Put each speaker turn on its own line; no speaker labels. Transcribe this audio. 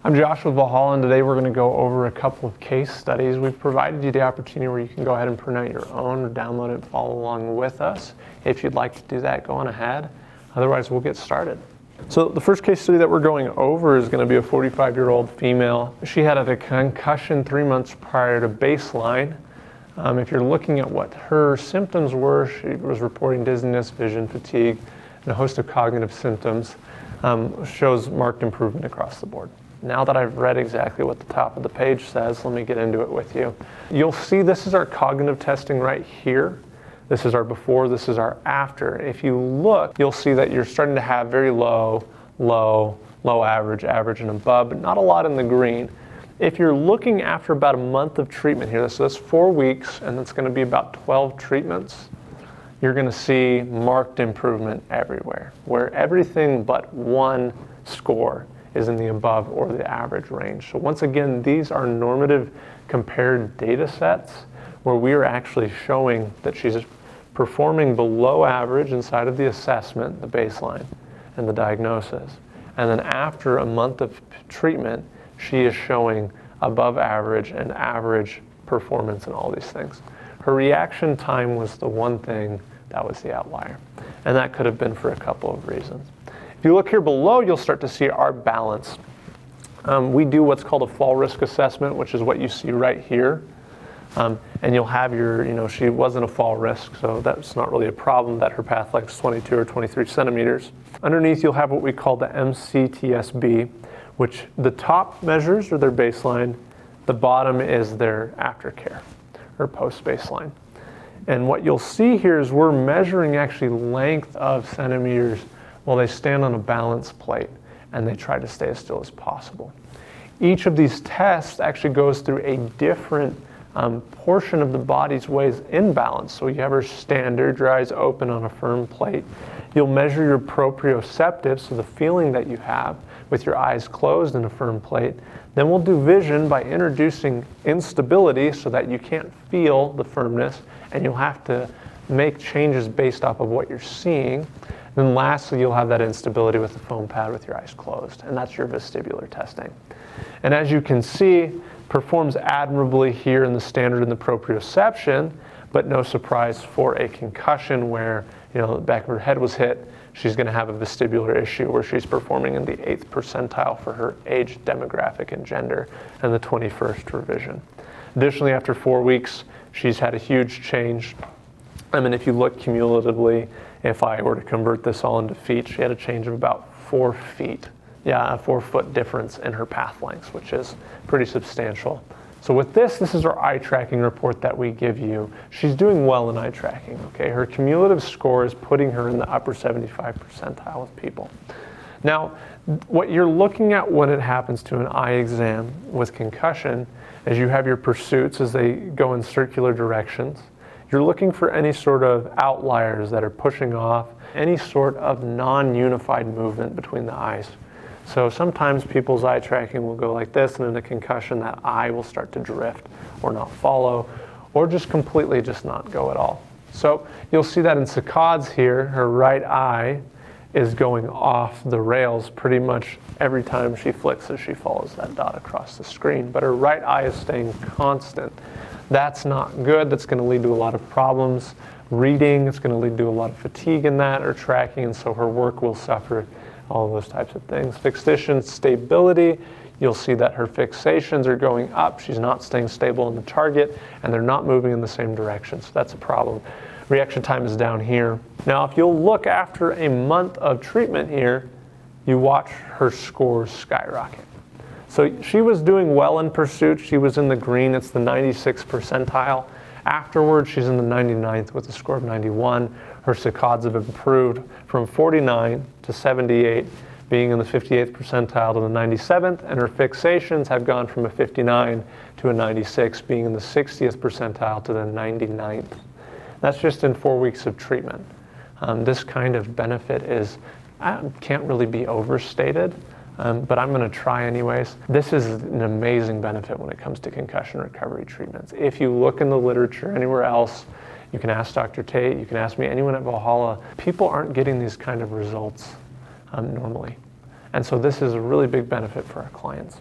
I'm Josh with Valhalla, and today we're going to go over a couple of case studies. We've provided you the opportunity where you can go ahead and print out your own or download it and follow along with us. If you'd like to do that, go on ahead. Otherwise, we'll get started. So the first case study that we're going over is going to be a 45-year-old female. She had a concussion 3 months prior to baseline. If you're looking at what her symptoms were, she was reporting dizziness, vision, fatigue, and a host of cognitive symptoms. Shows marked improvement across the board. Now that I've read exactly what the top of the page says, let me get into it with you. You'll see this is our cognitive testing right here. This is our before, this is our after. If you look, you'll see that you're starting to have very low, average, and above, but not a lot in the green. If you're looking after about a month of treatment here, so that's 4 weeks, and it's going to be about 12 treatments, you're going to see marked improvement everywhere, where everything but one score is in the above or the average range. So once again, these are normative compared data sets where we are actually showing that she's performing below average inside of the assessment, the baseline, and the diagnosis. And then after a month of treatment, she is showing above average and average performance in all these things. Her reaction time was the one thing that was the outlier. And that could have been for a couple of reasons. If you look here below, you'll start to see our balance. We do what's called a fall risk assessment, which is what you see right here. And you'll have your, she wasn't a fall risk, so that's not really a problem that her path length is 22 or 23 centimeters. Underneath, you'll have what we call the MCTSB, which the top measures are their baseline, the bottom is their aftercare, or post-baseline. And what you'll see here is we're measuring actually length of centimeters while they stand on a balance plate and they try to stay as still as possible. Each of these tests actually goes through a different portion of the body's ways in balance. So you have her standard, your eyes open on a firm plate. You'll measure your proprioceptive, so the feeling that you have with your eyes closed in a firm plate. Then we'll do vision by introducing instability so that you can't feel the firmness and you'll have to make changes based off of what you're seeing. Then lastly, you'll have that instability with the foam pad with your eyes closed, and that's your vestibular testing. And as you can see, performs admirably here in the standard and the proprioception, but no surprise for a concussion where the back of her head was hit, she's going to have a vestibular issue where she's performing in the 8th percentile for her age, demographic, and gender, and the 21st for vision. Additionally, after 4 weeks, she's had a huge change. I mean, if you look cumulatively, if I were to convert this all into feet, she had a change of about 4 feet. Yeah, a 4-foot difference in her path lengths, which is pretty substantial. So with this is our eye tracking report that we give you. She's doing well in eye tracking, okay? Her cumulative score is putting her in the upper 75 percentile of people. Now, what you're looking at when it happens to an eye exam with concussion is you have your pursuits as they go in circular directions. You're looking for any sort of outliers that are pushing off, any sort of non-unified movement between the eyes. So sometimes people's eye tracking will go like this, and in a concussion, that eye will start to drift or not follow, or just completely just not go at all. So you'll see that in saccades here, her right eye is going off the rails pretty much every time she flicks as she follows that dot across the screen. But her right eye is staying constant. That's not good. That's going to lead to a lot of problems. Reading, it's going to lead to a lot of fatigue in that, or tracking, and so her work will suffer. All those types of things. Fixation stability, you'll see that her fixations are going up. She's not staying stable on the target, and they're not moving in the same direction, so that's a problem. Reaction time is down here. Now, if you'll look after a month of treatment here, you watch her scores skyrocket. So she was doing well in pursuit. She was in the green. It's the 96th percentile. Afterwards, she's in the 99th with a score of 91. Her saccades have improved from 49 to 78, being in the 58th percentile to the 97th, and her fixations have gone from a 59 to a 96, being in the 60th percentile to the 99th. That's just in 4 weeks of treatment. This kind of benefit can't really be overstated. But I'm going to try anyways. This is an amazing benefit when it comes to concussion recovery treatments. If you look in the literature anywhere else, you can ask Dr. Tate, you can ask me, anyone at Valhalla, people aren't getting these kind of results normally. And so this is a really big benefit for our clients.